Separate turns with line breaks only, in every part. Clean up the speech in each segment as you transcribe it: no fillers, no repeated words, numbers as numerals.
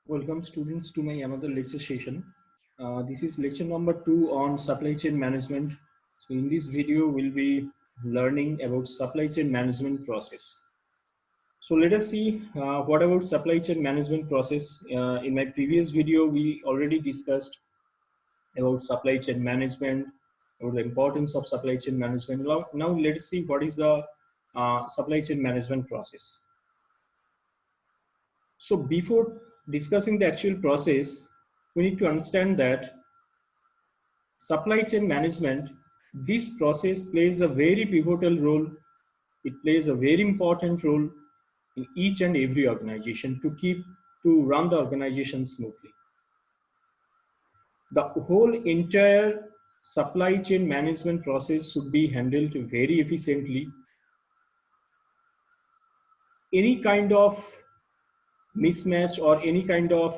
Welcome students to my another lecture session. This is lecture number 2 on supply chain management. So in this video, we'll be learning about supply chain management process. So let us see what about supply chain management process. In my previous video, we already discussed about supply chain management, about the importance of supply chain management. Now let's see what is the supply chain management process. So before discussing the actual process, we need to understand that supply chain management, this process plays a very pivotal role. It plays a very important role in each and every organization to run the organization smoothly. The whole entire supply chain management process should be handled very efficiently. Any kind of mismatch or any kind of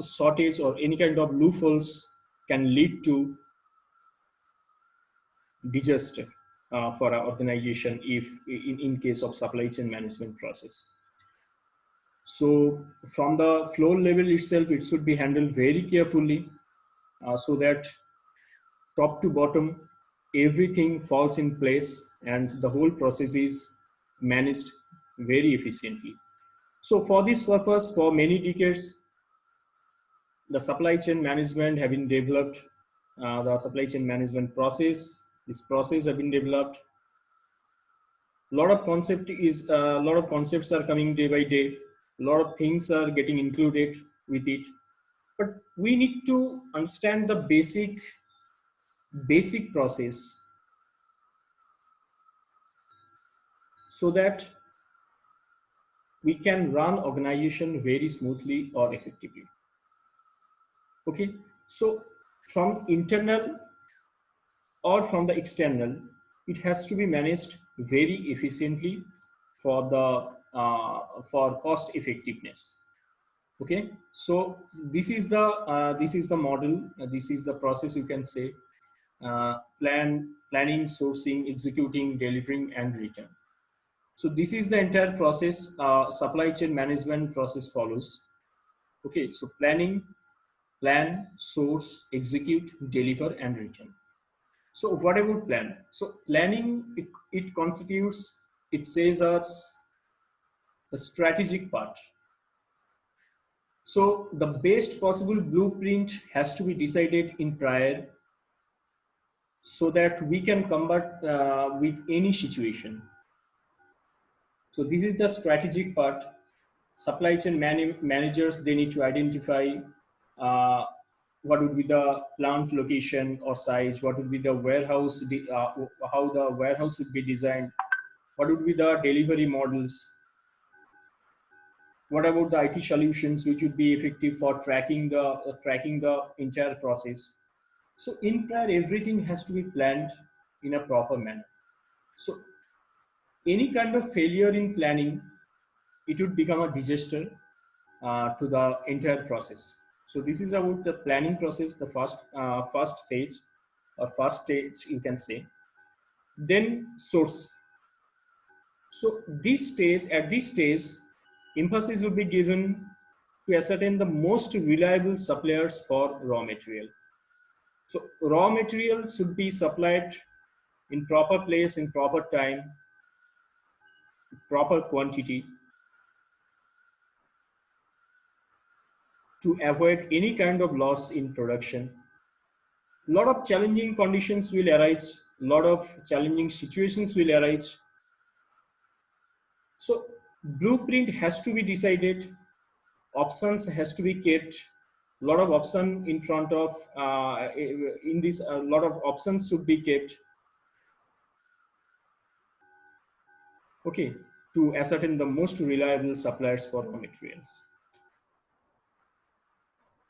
shortage or any kind of loopholes can lead to disaster for our organization if in case of supply chain management process. So from the floor level itself, it should be handled very carefully so that top to bottom, everything falls in place and the whole process is managed very efficiently. So for this purpose, for many decades, the supply chain management have been developed, the supply chain management process, this process have been developed. Lot of concepts are coming day by day. A lot of things are getting included with it, but we need to understand the basic process so that we can run organization very smoothly or effectively. Okay, so from internal or from the external, it has to be managed very efficiently for the for cost effectiveness. Okay, so this is the model, this is the process, you can say. Planning, sourcing, executing, delivering, and return. So this is the entire process supply chain management process follows. Okay, so plan, source, execute, deliver, and return. So what about plan? So planning, it constitutes, it says us the strategic part. So the best possible blueprint has to be decided in prior so that we can combat with any situation. So this is the strategic part. Supply chain managers, they need to identify uh, what would be the plant location or size, what would be the warehouse, how the warehouse would be designed, what would be the delivery models, what about the IT solutions which would be effective for tracking the entire process. So in prior, everything has to be planned in a proper manner. So any kind of failure in planning, it would become a disaster to the entire process. So this is about the planning process, the first stage or first stage, you can say. Then source. So at this stage, emphasis would be given to ascertain the most reliable suppliers for raw material. So raw material should be supplied in proper place, in proper time, proper quantity to avoid any kind of loss in production. A lot of challenging conditions will arise, a lot of challenging situations will arise. So blueprint has to be decided, options has to be kept, a lot of option in front of in this a lot of options should be kept, okay, to ascertain the most reliable suppliers for raw materials.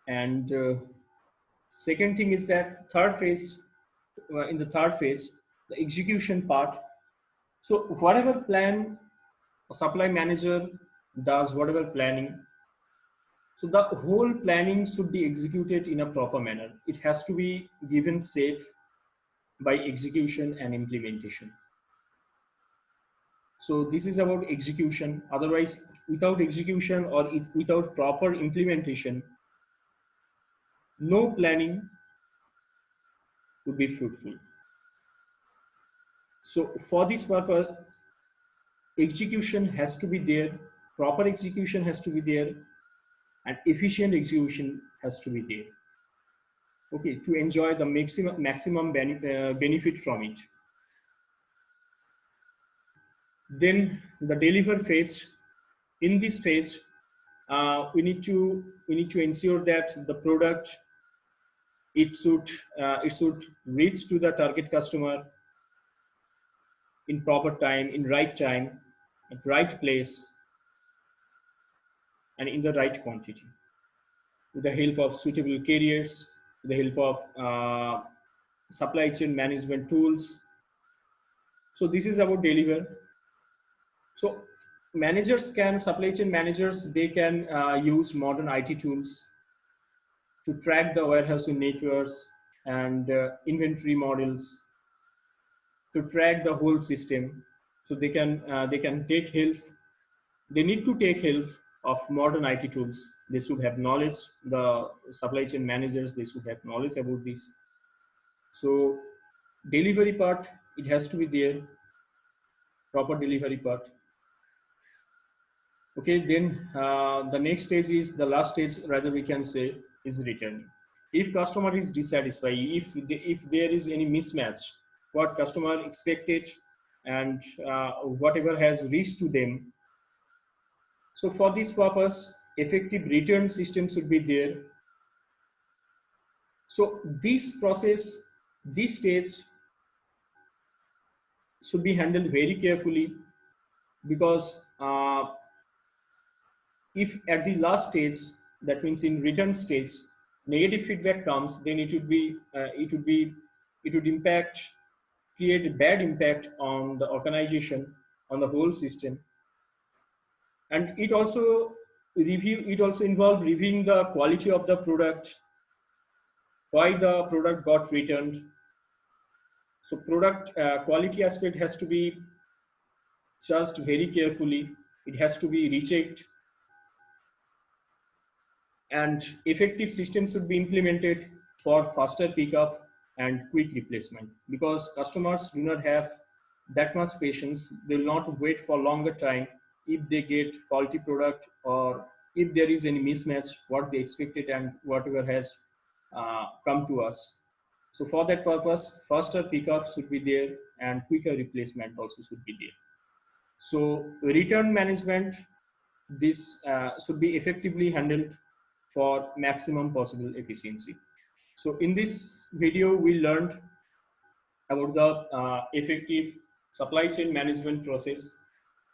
And second thing is that third phase, in the third phase, the execution part. So whatever plan a supply manager does, whatever planning, so the whole planning should be executed in a proper manner. It has to be given safe by execution and implementation. So this is about execution. Otherwise, without execution or without proper implementation, no planning would be fruitful. So for this purpose, execution has to be there, proper execution has to be there, and efficient execution has to be there. Okay, to enjoy the maximum benefit from it. Then the deliver phase. In this phase, we need to ensure that the product, it should reach to the target customer in proper time, in right time, at right place, and in the right quantity, with the help of suitable carriers, with the help of supply chain management tools. So this is about deliver. So supply chain managers, they can use modern IT tools to track the warehousing networks and inventory models, to track the whole system. So they can take help. They need to take help of modern IT tools. They should have knowledge. The supply chain managers, they should have knowledge about this. So delivery part, it has to be there, proper delivery part. Okay, then the next stage is the last stage, rather we can say, is returning. If customer is dissatisfied, if there is any mismatch, what customer expected and whatever has reached to them. So for this purpose, effective return system should be there. So this process, this stage should be handled very carefully, because if at the last stage, that means in return stage, negative feedback comes, then it would impact, create a bad impact on the organization, on the whole system. And it also involve reviewing the quality of the product, why the product got returned. So product quality aspect has to be judged very carefully. It has to be rechecked, and effective systems should be implemented for faster pickup and quick replacement, because customers do not have that much patience. They will not wait for longer time if they get faulty product, or if there is any mismatch what they expected and whatever has come to us. So for that purpose, faster pickup should be there and quicker replacement also should be there. So return management, this should be effectively handled for maximum possible efficiency. So in this video, we learned about the effective supply chain management process.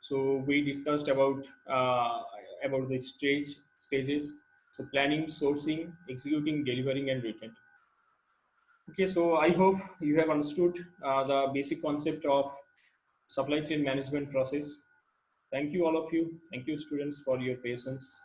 So we discussed about the stages. So planning, sourcing, executing, delivering, and returning. Okay, so I hope you have understood the basic concept of supply chain management process. Thank you, all of you. Thank you, students, for your patience.